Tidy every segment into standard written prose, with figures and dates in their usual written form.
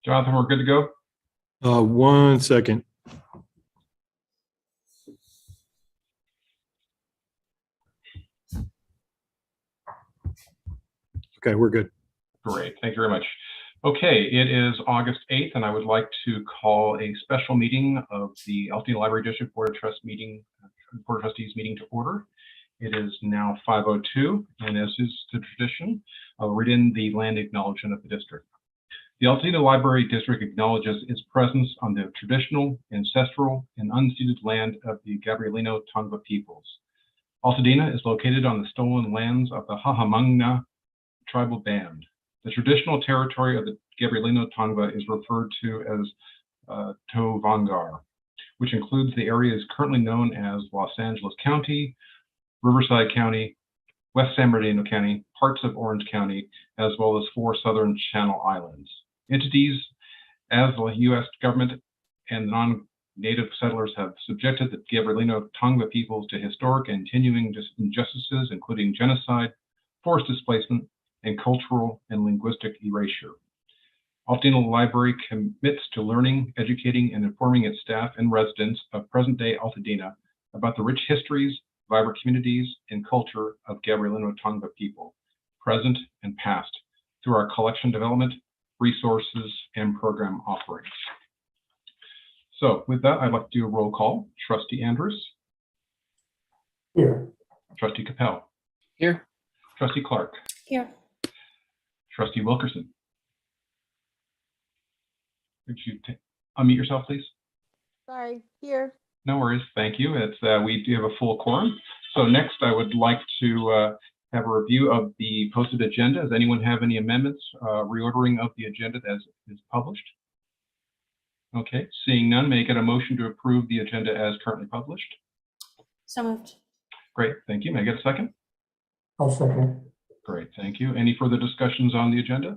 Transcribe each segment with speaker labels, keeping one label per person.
Speaker 1: Jonathan, we're good to go?
Speaker 2: 1 second. Okay, we're good.
Speaker 1: Great, thank you very much. Okay, it is August 8th, and I would like to call a special meeting of the Altadena Library District Board of Trustees meeting to order. It is now 5:02, and as is the tradition, I'll read in the land acknowledgement of the district. The Altadena Library District acknowledges its presence on the traditional, ancestral, and unceded land of the Gabrielino Tongva peoples. Altadena is located on the stolen lands of the Hahamangna tribal band. The traditional territory of the Gabrielino Tongva is referred to as Tovangar, which includes the areas currently known as Los Angeles County, Riverside County, West San Bernardino County, parts of Orange County, as well as 4 southern Channel Islands. Entities as the U.S. government and non-native settlers have subjected the Gabrielino Tongva peoples to historic and continuing injustices, including genocide, forced displacement, and cultural and linguistic erasure. Altadena Library commits to learning, educating, and informing its staff and residents of present-day Altadena about the rich histories, vibrant communities, and culture of Gabrielino Tongva people, present and past, through our collection development, resources, and program offerings. So with that, I'd like to do a roll call. Trustee Andrews.
Speaker 3: Here.
Speaker 1: Trustee Capel.
Speaker 4: Here.
Speaker 1: Trustee Clark.
Speaker 5: Here.
Speaker 1: Trustee Wilkerson. Could you unmute yourself, please?
Speaker 5: Sorry, here.
Speaker 1: No worries, thank you. It's we do have a full quorum. So next, I would like to have a review of the posted agenda. Does anyone have any amendments, reordering of the agenda as is published? Okay, seeing none, may I get a motion to approve the agenda as currently published?
Speaker 5: So moved.
Speaker 1: Great, thank you. May I get a second?
Speaker 3: I'll second.
Speaker 1: Great, thank you. Any further discussions on the agenda?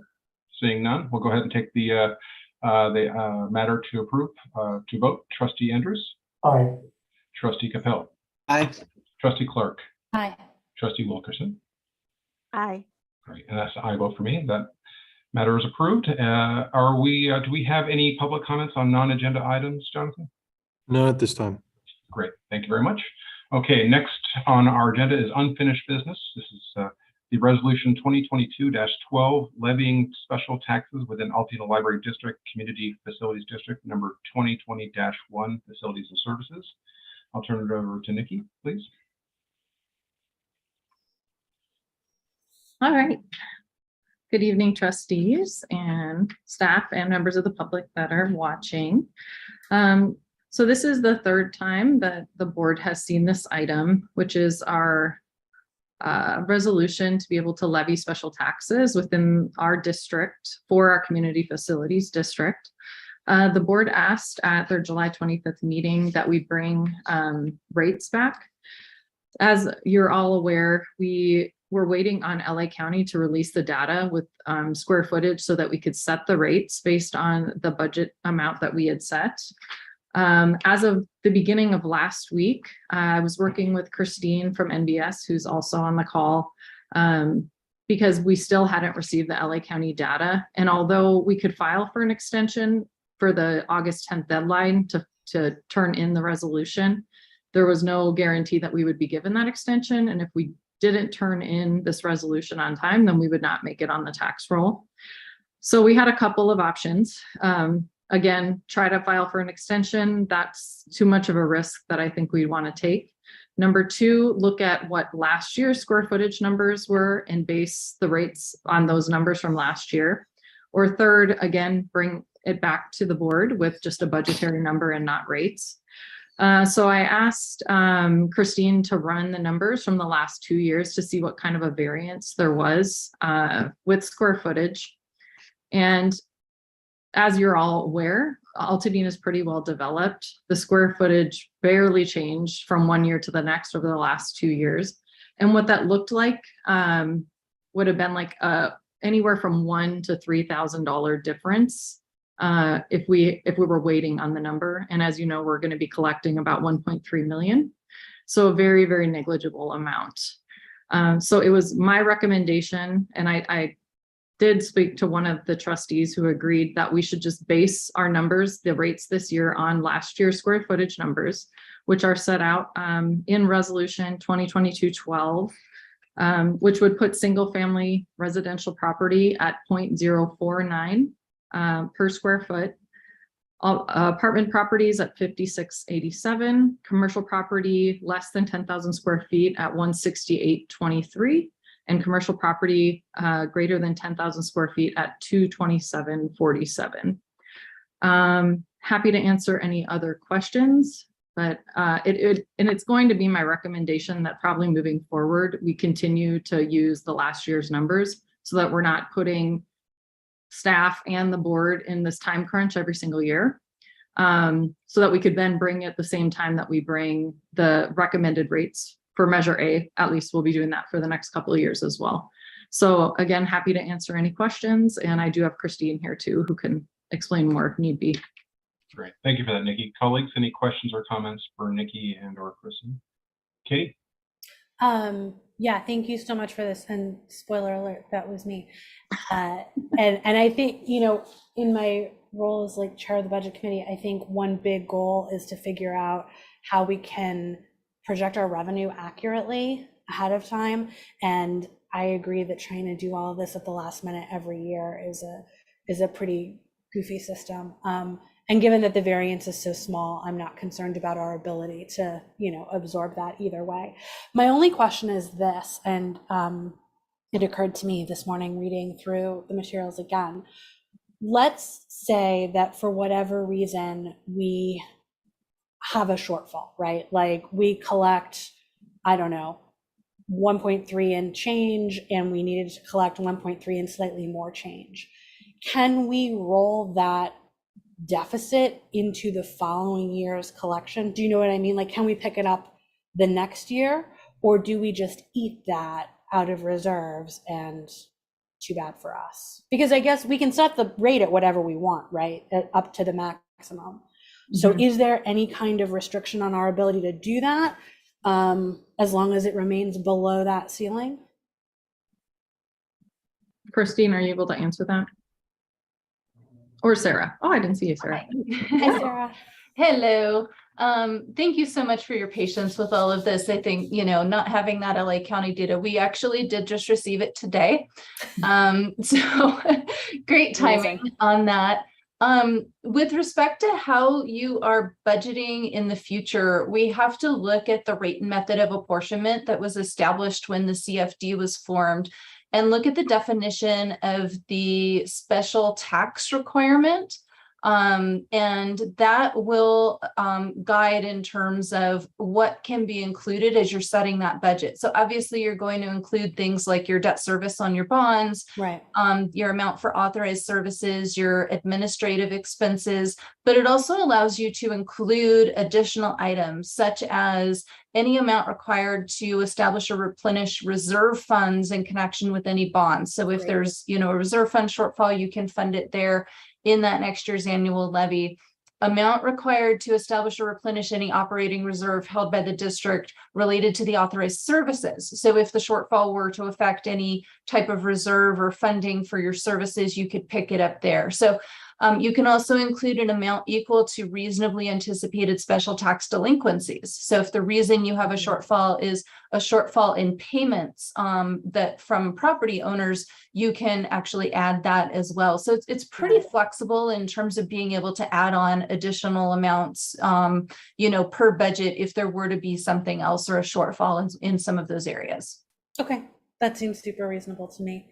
Speaker 1: Seeing none, we'll go ahead and take the matter to approve to vote. Trustee Andrews.
Speaker 3: Aye.
Speaker 1: Trustee Capel.
Speaker 4: Aye.
Speaker 1: Trustee Clark.
Speaker 5: Aye.
Speaker 1: Trustee Wilkerson.
Speaker 5: Aye.
Speaker 1: Great, and that's an aye vote for me. That matter is approved. Do we have any public comments on non-agenda items, Jonathan?
Speaker 2: Not at this time.
Speaker 1: Great, thank you very much. Okay, next on our agenda is unfinished business. This is the resolution 2022-12 levying special taxes within Altadena Library District Community Facilities District number 2020-1 Facilities and Services. I'll turn it over to Nikki, please.
Speaker 4: All right. Good evening, trustees and staff and members of the public that are watching. So this is the third time that the board has seen this item, which is our resolution to be able to levy special taxes within our district for our community facilities district. The board asked at their July 25th meeting that we bring rates back. As you're all aware, we were waiting on LA County to release the data with square footage so that we could set the rates based on the budget amount that we had set. As of the beginning of last week, I was working with Christine from NBS, who's also on the call, because we still hadn't received the LA County data. And although we could file for an extension for the August 10th deadline to turn in the resolution, there was no guarantee that we would be given that extension. And if we didn't turn in this resolution on time, then we would not make it on the tax roll. So we had a couple of options. Again, try to file for an extension. That's too much of a risk that I think we want to take. Number two, look at what last year's square footage numbers were and base the rates on those numbers from last year. Or third, again, bring it back to the board with just a budgetary number and not rates. So I asked Christine to run the numbers from the last 2 years to see what kind of a variance there was with square footage. And as you're all aware, Altadena is pretty well developed. The square footage barely changed from 1 year to the next over the last 2 years. And what that looked like would have been like anywhere from $1,000 to $3,000 difference if we were waiting on the number. And as you know, we're going to be collecting about 1.3 million. So a very, very negligible amount. So it was my recommendation, and I did speak to one of the trustees who agreed that we should just base our numbers, the rates this year, on last year's square footage numbers, which are set out in resolution 2022-12, which would put single family residential property at 0.049 per square foot. Apartment properties at 5687, commercial property less than 10,000 square feet at 168.23, and commercial property greater than 10,000 square feet at 227.47. Happy to answer any other questions, but it's going to be my recommendation that probably moving forward, we continue to use the last year's numbers so that we're not putting staff and the board in this time crunch every single year, so that we could then bring at the same time that we bring the recommended rates for Measure A. At least we'll be doing that for the next couple of years as well. So again, happy to answer any questions. And I do have Christine here too, who can explain more if need be.
Speaker 1: Great. Thank you for that, Nikki. Colleagues, any questions or comments for Nikki and or Kristen? Katie?
Speaker 5: Yeah, thank you so much for this. And spoiler alert, that was me. And I think, you know, in my role as like chair of the budget committee, I think one big goal is to figure out how we can project our revenue accurately ahead of time. And I agree that trying to do all of this at the last minute every year is a pretty goofy system. And given that the variance is so small, I'm not concerned about our ability to, you know, absorb that either way. My only question is this, and it occurred to me this morning reading through the materials again. Let's say that for whatever reason, we have a shortfall, right? Like we collect, I don't know, 1.3 and change, and we needed to collect 1.3 and slightly more change. Can we roll that deficit into the following year's collection? Do you know what I mean? Like, can we pick it up the next year, or do we just eat that out of reserves and too bad for us? Because I guess we can set the rate at whatever we want, right? Up to the maximum. So is there any kind of restriction on our ability to do that as long as it remains below that ceiling?
Speaker 4: Christine, are you able to answer that? Or Sarah? Oh, I didn't see you, Sarah.
Speaker 5: Hi, Sarah.
Speaker 6: Hello. Thank you so much for your patience with all of this. I think, you know, not having that LA County data, we actually did just receive it today. So great timing on that. With respect to how you are budgeting in the future, we have to look at the rate and method of apportionment that was established when the CFD was formed, and look at the definition of the special tax requirement. And that will guide in terms of what can be included as you're setting that budget. So obviously you're going to include things like your debt service on your bonds,
Speaker 5: right?
Speaker 6: Your amount for authorized services, your administrative expenses, but it also allows you to include additional items such as any amount required to establish or replenish reserve funds in connection with any bonds. So if there's, you know, a reserve fund shortfall, you can fund it there in that next year's annual levy. Amount required to establish or replenish any operating reserve held by the district related to the authorized services. So if the shortfall were to affect any type of reserve or funding for your services, you could pick it up there. So you can also include an amount equal to reasonably anticipated special tax delinquencies. So if the reason you have a shortfall is a shortfall in payments that from property owners, you can actually add that as well. So it's pretty flexible in terms of being able to add on additional amounts, you know, per budget if there were to be something else or a shortfall in some of those areas.
Speaker 5: Okay, that seems super reasonable to me.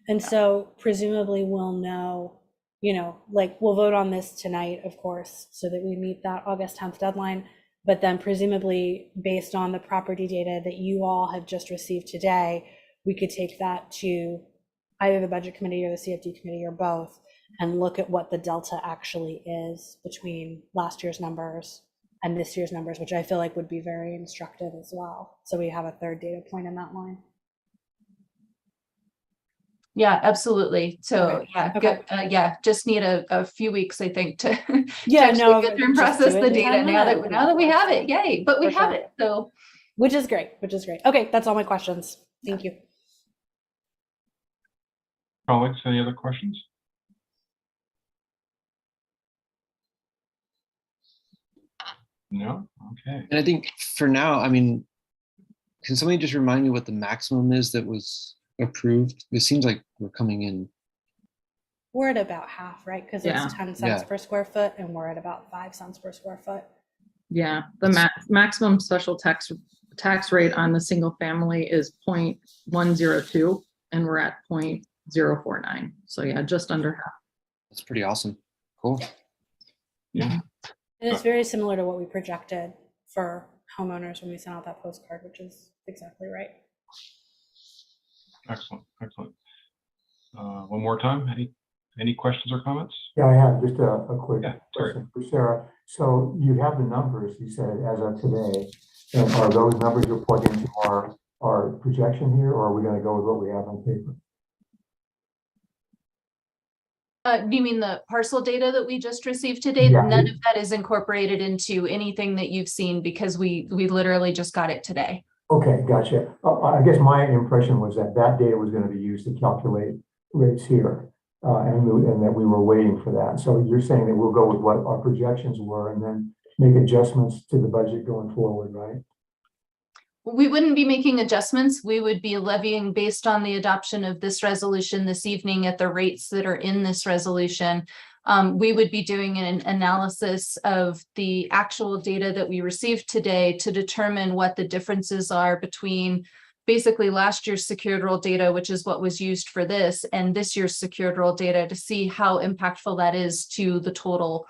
Speaker 5: And so presumably we'll know, you know, like we'll vote on this tonight, of course, so that we meet that August 10th deadline. But then presumably based on the property data that you all have just received today, we could take that to either the budget committee or the CFD committee or both and look at what the delta actually is between last year's numbers and this year's numbers, which I feel like would be very instructive as well. So we have a third data point in that line.
Speaker 6: Yeah, absolutely. So
Speaker 5: Okay.
Speaker 6: yeah,
Speaker 5: Okay.
Speaker 6: good. Yeah, just need a few weeks, I think, to
Speaker 5: Yeah,
Speaker 6: actually
Speaker 5: no,
Speaker 6: get through and
Speaker 5: just
Speaker 6: process
Speaker 5: do it
Speaker 6: the
Speaker 5: in
Speaker 6: data
Speaker 5: 10
Speaker 6: now
Speaker 5: minutes.
Speaker 6: that we have it. Yay, but we
Speaker 5: For
Speaker 6: have
Speaker 5: sure.
Speaker 6: it. So
Speaker 5: Which is great. Okay, that's all my questions. Thank you.
Speaker 1: colleagues, any other questions? No? Okay.
Speaker 7: And I think for now, I mean, can somebody just remind me what the maximum is that was approved? It seems like we're coming in.
Speaker 5: We're at about half, right? Because
Speaker 4: Yeah.
Speaker 5: it's 10 cents
Speaker 7: Yeah.
Speaker 5: per square foot, and we're at about 5 cents per square foot.
Speaker 4: Yeah, the maximum special tax rate on the single family is 0.102, and we're at 0.049. So yeah, just under half.
Speaker 7: That's pretty awesome. Cool.
Speaker 1: Yeah.
Speaker 5: And it's very similar to what we projected for homeowners when we sent out that postcard, which is exactly right.
Speaker 1: Excellent. Excellent. One more time. Any questions or comments?
Speaker 3: Yeah, I have just a quick
Speaker 1: Yeah, sorry.
Speaker 3: question for Sarah. So you have the numbers, you said, as of today, and are those numbers you'll plug into our projection here, or are we going to go with what we have on paper?
Speaker 6: Do you mean the parcel data that we just received today?
Speaker 3: Yeah.
Speaker 6: None of that is incorporated into anything that you've seen because we literally just got it today.
Speaker 3: Okay, gotcha. I guess my impression was that data was going to be used to calculate rates here, and that we were waiting for that. So you're saying that we'll go with what our projections were and then make adjustments to the budget going forward, right?
Speaker 6: We wouldn't be making adjustments. We would be levying based on the adoption of this resolution this evening at the rates that are in this resolution. We would be doing an analysis of the actual data that we received today to determine what the differences are between basically last year's secured roll data, which is what was used for this, and this year's secured roll data to see how impactful that is to the total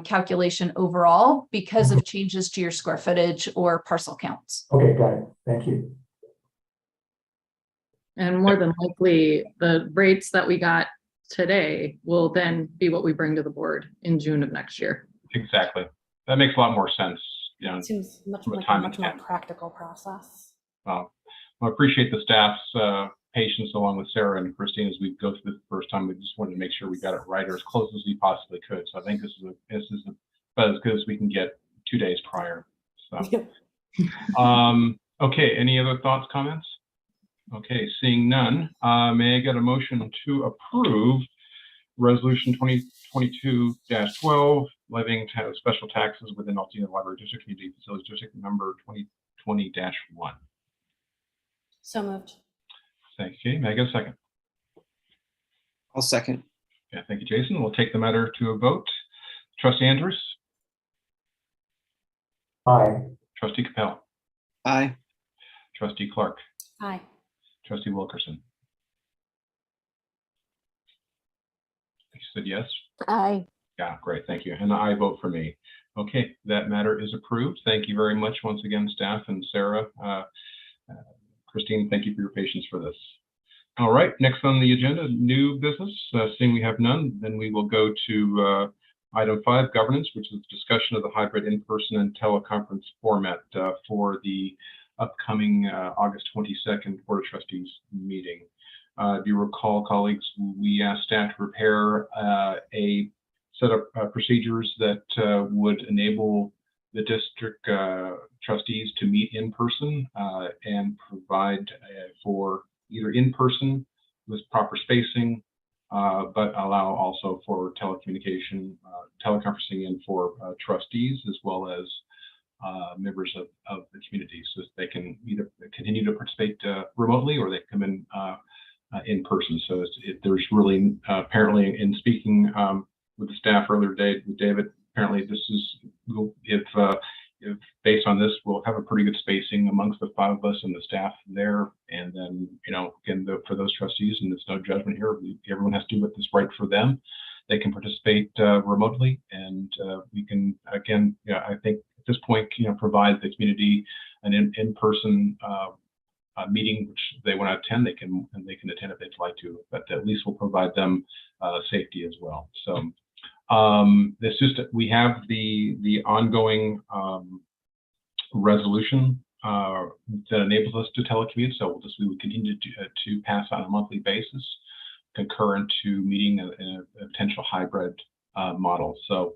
Speaker 6: calculation overall because of changes to your square footage or parcel counts.
Speaker 3: Okay, got it. Thank you.
Speaker 4: And more than likely, the rates that we got today will then be what we bring to the board in June of next year.
Speaker 1: Exactly. That makes a lot more sense. You know,
Speaker 5: It seems much
Speaker 1: from a
Speaker 5: like a
Speaker 1: time
Speaker 5: much
Speaker 1: and
Speaker 5: more
Speaker 1: hand.
Speaker 5: practical process.
Speaker 1: I appreciate the staff's patience along with Sarah and Christine as we go through the first time. We just wanted to make sure we got it right or as close as we possibly could. So I think this is about as good as we can get 2 days prior. So, okay. Any other thoughts, comments? Okay, seeing none, may I get a motion to approve Resolution 2022-12, levying special taxes within Altoona Library District Community Facilities District number 2020-1.
Speaker 5: So moved.
Speaker 1: Thank you. May I get a second?
Speaker 7: I'll second.
Speaker 1: Yeah, thank you, Jason. We'll take the matter to a vote. Trustee Andrews,
Speaker 3: Aye.
Speaker 1: Trustee Capel,
Speaker 7: Aye.
Speaker 1: Trustee Clark,
Speaker 5: Aye.
Speaker 1: Trustee Wilkerson. You said yes?
Speaker 8: Aye.
Speaker 1: Yeah, great. Thank you. And I vote for me. Okay, that matter is approved. Thank you very much once again, staff and Sarah. Christine, thank you for your patience for this. All right, next on the agenda, new business. Seeing we have none, then we will go to item 5, governance, which is discussion of the hybrid in-person and teleconference format for the upcoming August 22nd Board of Trustees meeting. If you recall, colleagues, we asked staff to prepare a set of procedures that would enable the district trustees to meet in person and provide for either in person with proper spacing, but allow also for telecommunication, teleconferencing in for trustees as well as members of the community, so that they can either continue to participate remotely or they come in person. So there's really apparently in speaking with the staff earlier today with David, apparently this is if based on this, we'll have a pretty good spacing amongst the 5 of us and the staff there. And then, you know, again, for those trustees, and there's no judgment here, everyone has to do what's right for them. They can participate remotely, and we can, again, I think at this point, provide the community an in-person meeting, which they want to attend. They can attend if they'd like to, but at least we'll provide them safety as well. So. This just we have the ongoing resolution that enables us to telecommute. So we would continue to pass on a monthly basis, concurrent to meeting in a potential hybrid model. So,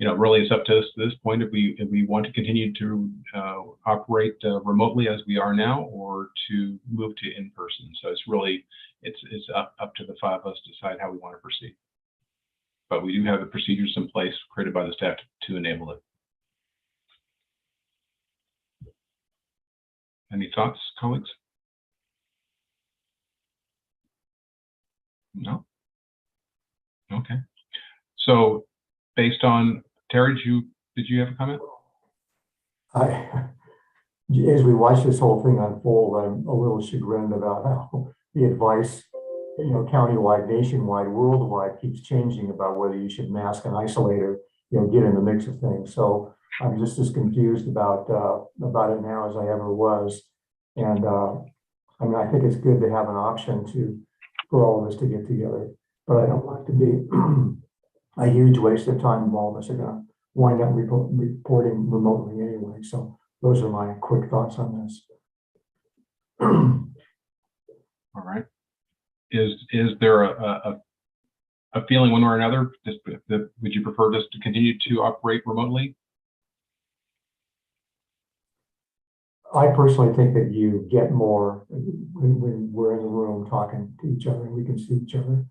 Speaker 1: really it's up to us at this point if we want to continue to operate remotely as we are now, or to move to in person. So it's up to the five of us to decide how we want to proceed. But we do have the procedures in place created by the staff to enable it. Any thoughts, colleagues? No? Okay. So based on, Terry, did you have a comment?
Speaker 3: As we watch this whole thing unfold, I'm a little chagrined about how the advice, countywide, nationwide, worldwide keeps changing about whether you should mask and isolate or, get in the mix of things. So I'm just as confused about it now as I ever was. And I think it's good to have an option for all of us to get together, but I don't want it to be a huge waste of time, and all of us are going to wind up reporting remotely anyway. So those are my quick thoughts on this.
Speaker 1: All right. Is there a feeling one way or another? Would you prefer this to continue to operate remotely?
Speaker 3: I personally think that you get more when we're in the room talking to each other and we can see each other.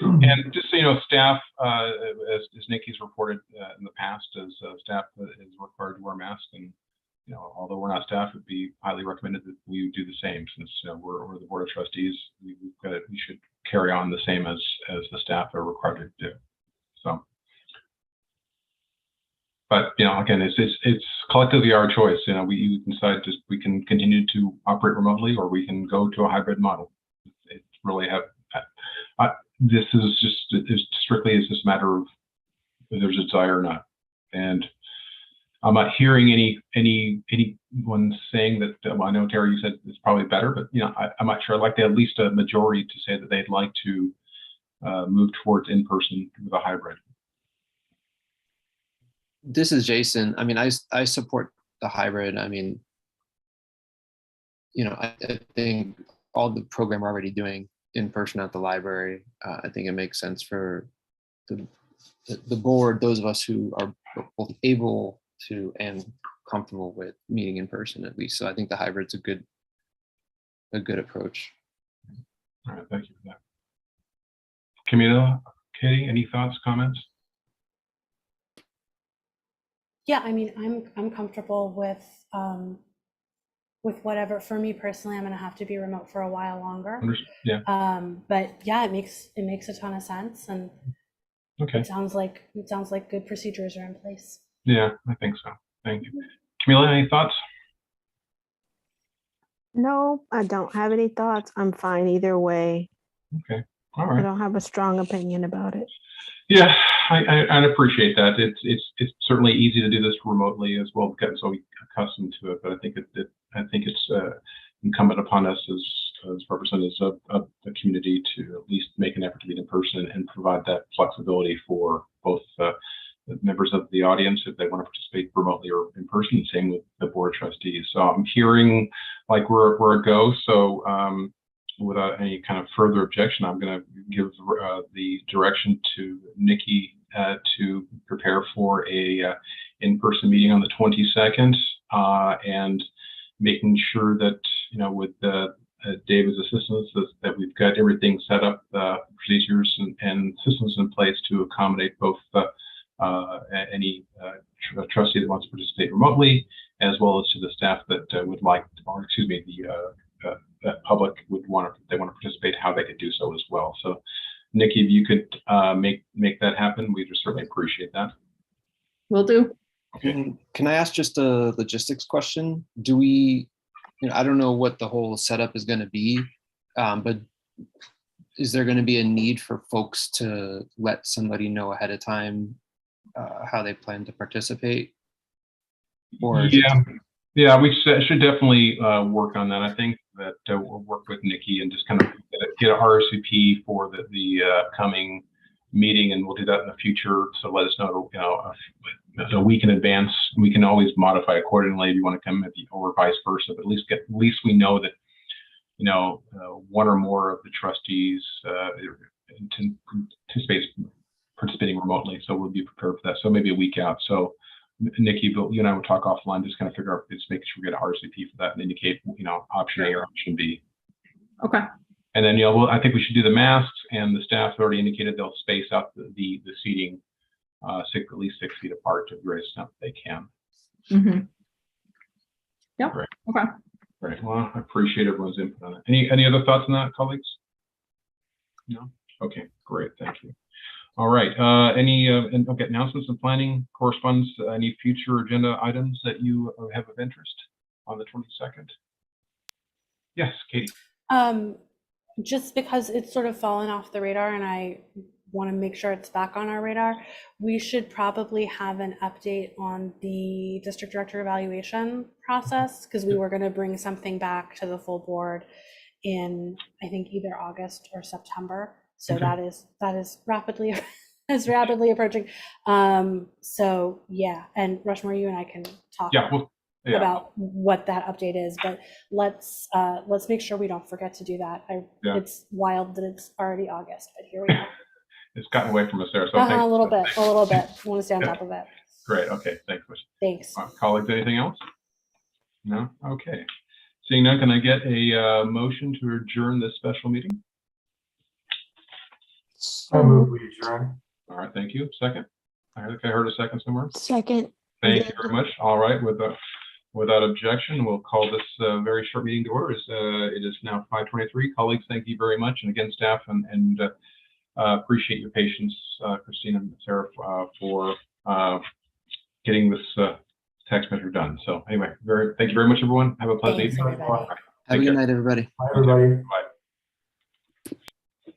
Speaker 1: And just so you know, staff, as Nikki's reported in the past, as staff is required to wear masks, and although we're not staff, it'd be highly recommended that we do the same, since we're the Board of Trustees. We should carry on the same as the staff are required to do. So, but again, it's collectively our choice. We can decide we can continue to operate remotely, or we can go to a hybrid model. It's really this is just strictly is this matter of whether there's a desire or not. And I'm not hearing anyone saying that. Well, I know Terry, you said it's probably better, but I'm not sure. I'd like to at least a majority to say that they'd like to move towards in person with a hybrid.
Speaker 7: This is Jason. I mean, I support the hybrid. I mean, I think all the program we're already doing in person at the library, I think it makes sense for the board, those of us who are both able to and comfortable with meeting in person at least. So I think the hybrid's a good approach.
Speaker 1: All right, thank you for that. Camila, Katie, any thoughts, comments?
Speaker 5: Yeah, I mean, I'm comfortable with whatever. For me personally, I'm going to have to be remote for a while longer.
Speaker 1: Yeah.
Speaker 5: But yeah, it makes a ton of sense, and
Speaker 1: okay.
Speaker 5: It sounds like good procedures are in place.
Speaker 1: Yeah, I think so. Thank you. Camila, any thoughts?
Speaker 8: No, I don't have any thoughts. I'm fine either way.
Speaker 1: Okay. All right.
Speaker 8: I don't have a strong opinion about it.
Speaker 1: Yeah, I appreciate that. It's certainly easy to do this remotely as well, because so accustomed to it. But I think it's incumbent upon us as representatives of the community to at least make an effort to meet in person and provide that flexibility for both the members of the audience if they want to participate remotely or in person. Same with the Board of Trustees. So I'm hearing like we're a go. So without any kind of further objection, I'm going to give the direction to Nikki to prepare for a in-person meeting on the 22nd, and making sure that with David's assistance that we've got everything set up, procedures and systems in place to accommodate both any trustee that wants to participate remotely, as well as to the staff that would like, or excuse me, that public would want to, they want to participate, how they could do so as well. So, Nikki, if you could make that happen, we'd certainly appreciate that.
Speaker 4: Will do.
Speaker 1: Okay.
Speaker 7: Can I ask just a logistics question? Do we, I don't know what the whole setup is going to be, but is there going to be a need for folks to let somebody know ahead of time how they plan to participate? Or
Speaker 1: yeah, we should definitely work on that. I think that we'll work with Nikki and just kind of get a RSVP for the coming meeting, and we'll do that in the future. So let us know, a week in advance. We can always modify accordingly if you want to come or vice versa. But at least we know that one or more of the trustees anticipates participating remotely, so we'll be prepared for that. So maybe a week out. So Nikki, you and I will talk offline, just kind of figure out, just make sure we get an RSVP for that and indicate, option A or option B.
Speaker 4: Okay.
Speaker 1: And then, I think we should do the masks, and the staff already indicated they'll space out the seating at least 6 feet apart to the greatest extent they can.
Speaker 4: Mm-hmm. Yep.
Speaker 1: Great.
Speaker 4: Okay.
Speaker 1: Great. Well, I appreciate everyone's input on it. Any other thoughts on that, colleagues? No? Okay, great. Thank you. All right. Announcements and planning correspondence. Any future agenda items that you have of interest on the 22nd? Yes, Katie.
Speaker 5: Just because it's sort of fallen off the radar and I want to make sure it's back on our radar, we should probably have an update on the district director evaluation process, because we were going to bring something back to the full board in, I think, either August or September. So
Speaker 1: Okay.
Speaker 5: that is rapidly approaching. So yeah, and Rushmore, you and I can talk about what that update is, but let's make sure we don't forget to do that. It's wild that it's already August, but here we are.
Speaker 1: It's gotten away from us there. So
Speaker 5: A little bit. I want to stay on top of it.
Speaker 1: Great. Okay. Thanks.
Speaker 5: Thanks.
Speaker 1: Colleagues, anything else? No? Okay. Seeing none, can I get a motion to adjourn this special meeting?
Speaker 3: I move we adjourn.
Speaker 1: All right. Thank you. Second. I think I heard a second somewhere.
Speaker 8: Second.
Speaker 1: Thank you very much. All right. Without objection, we'll call this very short meeting to order. It is now 5:23. Colleagues, thank you very much. And again, staff, and appreciate your patience, Christina and Sarah, for getting this tax measure done. So anyway, thank you very much, everyone. Have a pleasant
Speaker 5: Thanks,
Speaker 1: evening.
Speaker 5: everybody.
Speaker 7: Have a good night, everybody.
Speaker 3: Bye, everybody.
Speaker 1: Bye.